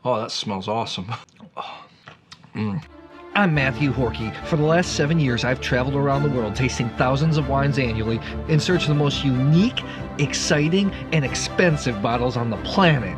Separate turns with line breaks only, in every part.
Oh, that smells awesome.
I'm Matthew Horkey. For the last 7 years, I've traveled around the world tasting thousands of wines annually in search of the most unique, exciting, and expensive bottles on the planet.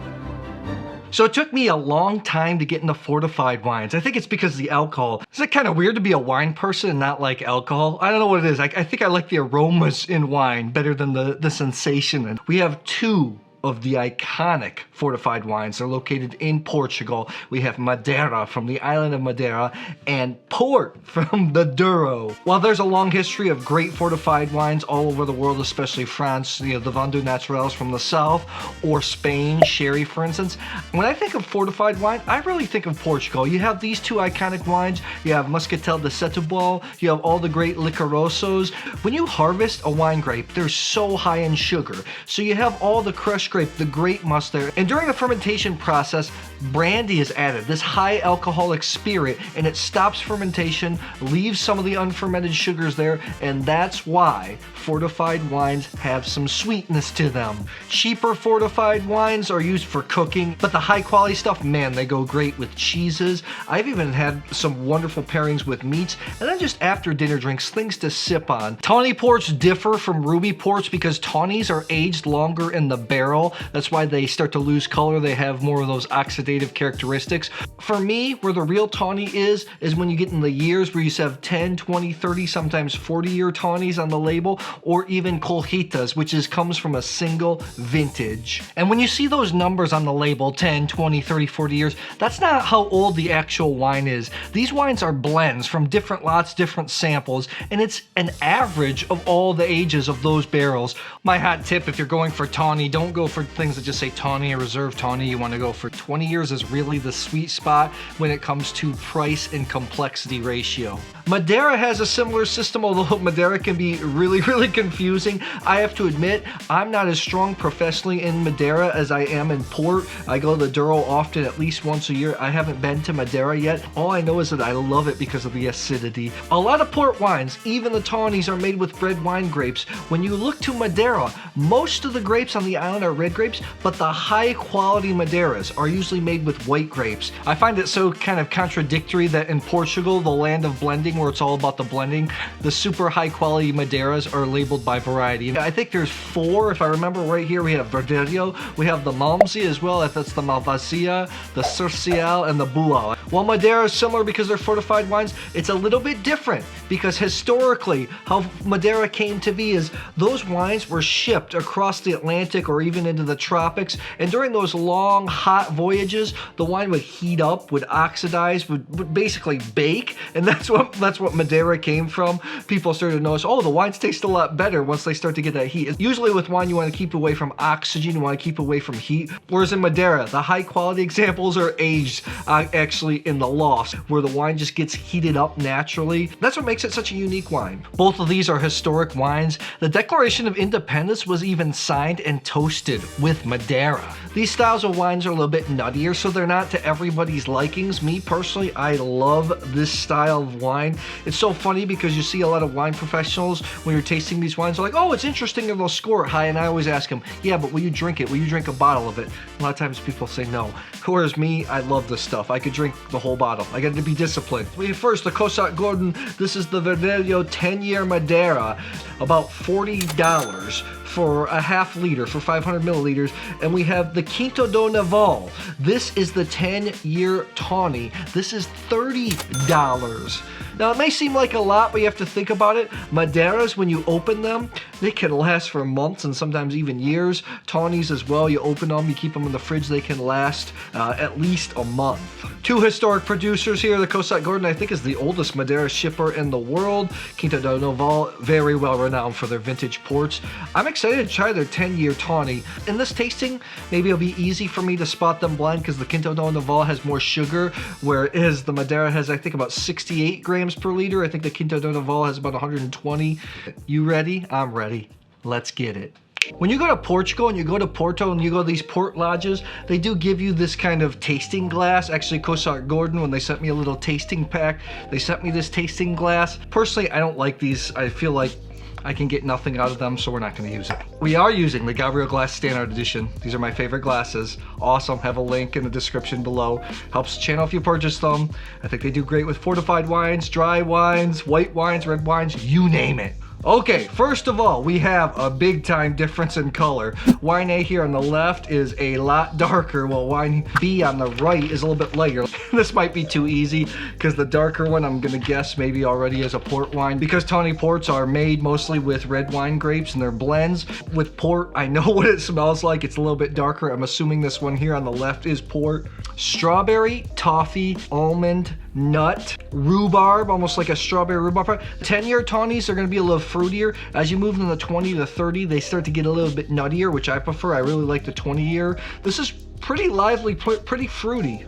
So it took me a long time to get into fortified wines. I think it's because of the alcohol. Is it kind of weird to be a wine person and not like alcohol? I don't know what it is. I think I like the aromas in wine better than the sensation. And we have two of the iconic fortified wines. They're located in Portugal. We have Madeira from the island of Madeira and Port from the Douro. While there's a long history of great fortified wines all over the world, especially France, the Vendu Naturels from the south, or Spain, sherry for instance, when I think of fortified wine, I really think of Portugal. You have these two iconic wines. You have Moscatel de Setúbal. You have all the great Licorosos. When you harvest a wine grape, they're so high in sugar. So you have all the crushed grape, the grape must there. And during the fermentation process, brandy is added, this high alcoholic spirit, and it stops fermentation, leaves some of the unfermented sugars there, and that's why fortified wines have some sweetness to them. Cheaper fortified wines are used for cooking, but the high quality stuff, man, they go great with cheeses. I've even had some wonderful pairings with meats, and then just after dinner drinks, things to sip on. Tawny ports differ from ruby ports because tawnies are aged longer in the barrel. That's why they start to lose color. They have more of those oxidative characteristics. For me, where the real tawny is when you get in the years where you have 10, 20, 30, sometimes 40-year tawnies on the label, or even colheitas, which comes from a single vintage. And when you see those numbers on the label, 10, 20, 30, 40 years, that's not how old the actual wine is. These wines are blends from different lots, different samples, and it's an average of all the ages of those barrels. My hot tip, if you're going for tawny, don't go for things that just say tawny or reserve tawny. You want to go for 20 years is really the sweet spot when it comes to price and complexity ratio. Madeira has a similar system, although Madeira can be really confusing. I have to admit, I'm not as strong professionally in Madeira as I am in Port. I go to the Douro often, at least once a year. I haven't been to Madeira yet. All I know is that I love it because of the acidity. A lot of port wines, even the tawnies, are made with red wine grapes. When you look to Madeira, most of the grapes on the island are red grapes, but the high quality Madeiras are usually made with white grapes. I find it so kind of contradictory that in Portugal, the land of blending, where it's all about the blending, the super high quality Madeiras are labeled by variety. I think there's 4, if I remember right here. We have Verdelho, we have the Malmsey as well, if that's the Malvasia, the Cercial, and the Bual. While Madeira is similar because they're fortified wines, it's a little bit different because historically, how Madeira came to be is those wines were shipped across the Atlantic or even into the tropics, and during those long, hot voyages, the wine would heat up, would oxidize, would basically bake, and that's what Madeira came from. People started to notice, oh, the wines taste a lot better once they start to get that heat. Usually with wine, you want to keep away from oxygen, you want to keep away from heat, whereas in Madeira, the high quality examples are aged actually in the loft, where the wine just gets heated up naturally. That's what makes it such a unique wine. Both of these are historic wines. The Declaration of Independence was even signed and toasted with Madeira. These styles of wines are a little bit nuttier, so they're not to everybody's likings. Me personally, I love this style of wine. It's so funny because you see a lot of wine professionals when you're tasting these wines, they're like, oh, it's interesting, and they'll score it high, and I always ask them, yeah, but will you drink it? Will you drink a bottle of it? A lot of times people say no. Whereas me, I love this stuff. I could drink the whole bottle. I got to be disciplined. We have first the Cossart Gordon. This is the Verdelho 10-year Madeira, about $40 for a half liter, for 500 milliliters. And we have the Quinta do Noval. This is the 10-year tawny. This is $30. Now, it may seem like a lot, but you have to think about it. Madeiras, when you open them, they can last for months and sometimes even years. Tawnies as well, you open them, you keep them in the fridge, they can last at least a month. Two historic producers here. The Cossart Gordon, I think, is the oldest Madeira shipper in the world. Quinta do Noval, very well renowned for their vintage ports. I'm excited to try their 10-year tawny. In this tasting, maybe it'll be easy for me to spot them blind because the Quinta do Noval has more sugar, whereas the Madeira has, I think, about 68 grams per liter. I think the Quinta do Noval has about 120. You ready? I'm ready. Let's get it. When you go to Portugal and you go to Porto and you go to these port lodges, they do give you this kind of tasting glass. Actually, Cossart Gordon, when they sent me a little tasting pack, they sent me this tasting glass. Personally, I don't like these. I feel like I can get nothing out of them, so we're not going to use it. We are using the Gabriel Glas Standart edition. These are my favorite glasses. Awesome. Have a link in the description below. Helps the channel if you purchase them. I think they do great with fortified wines, dry wines, white wines, red wines, you name it. Okay, first of all, we have a big time difference in color. Wine A here on the left is a lot darker, while wine B on the right is a little bit lighter. This might be too easy because the darker one I'm gonna guess maybe already is a port wine, because Tawny Ports are made mostly with red wine grapes and they're blends. With port, I know what it smells like. It's a little bit darker. I'm assuming this one here on the left is port. Strawberry, toffee, almond, nut, rhubarb, almost like a strawberry rhubarb. 10-year tawnies are going to be a little fruitier. As you move from the 20 to 30, they start to get a little bit nuttier, which I prefer. I really like the 20-year. This is pretty lively, pretty fruity.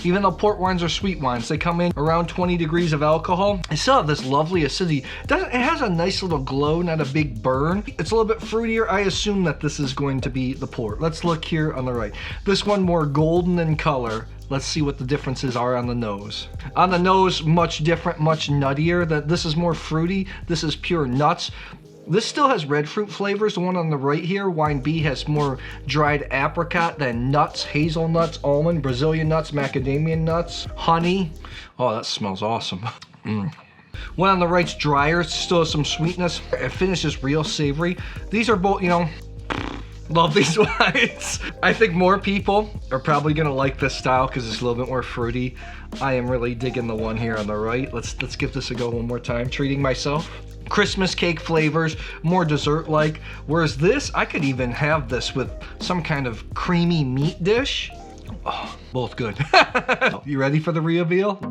Even though port wines are sweet wines, they come in around 20 degrees of alcohol. They still have this lovely acidity. It has a nice little glow, not a big burn. It's a little bit fruitier. I assume that this is going to be the port. Let's look here on the right. This one more golden in color. Let's see what the differences are on the nose. On the nose, much different, much nuttier. This is more fruity. This is pure nuts. This still has red fruit flavors. The one on the right here, wine B, has more dried apricot than nuts, hazelnuts, almond, Brazilian nuts, macadamia nuts, honey. Oh, that smells awesome. One on the right's drier, still has some sweetness. It finishes real savory. These are both, you know, love these wines. I think more people are probably gonna like this style because it's a little bit more fruity. I am really digging the one here on the right. Let's give this a go one more time. Treating myself. Christmas cake flavors, more dessert-like. Whereas this, I could even have this with some kind of creamy meat dish. Oh, both good. You ready for the reveal?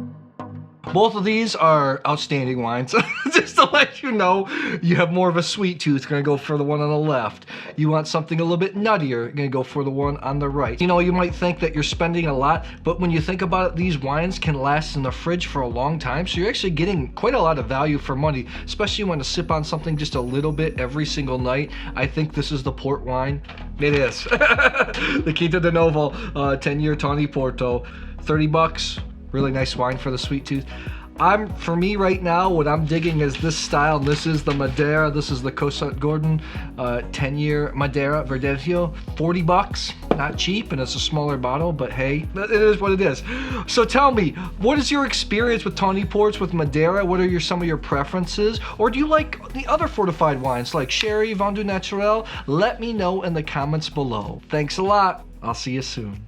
Both of these are outstanding wines. Just to let you know, you have more of a sweet tooth, gonna go for the one on the left. You want something a little bit nuttier, gonna go for the one on the right. You know, you might think that you're spending a lot, but when you think about it, these wines can last in the fridge for a long time, so you're actually getting quite a lot of value for money, especially when to sip on something just a little bit every single night. I think this is the port wine. It is. The Quinta de Noval 10-year Tawny Porto, 30 bucks. Really nice wine for the sweet tooth. For me right now, what I'm digging is this style. This is the Madeira. This is the Cossart Gordon 10-year Madeira Verdelho. 40 bucks, not cheap, and it's a smaller bottle, but hey, it is what it is. So tell me, what is your experience with Tawny Ports with Madeira? What are some of your preferences? Or do you like the other fortified wines like Sherry, Vendu Naturel? Let me know in the comments below. Thanks a lot. I'll see you soon.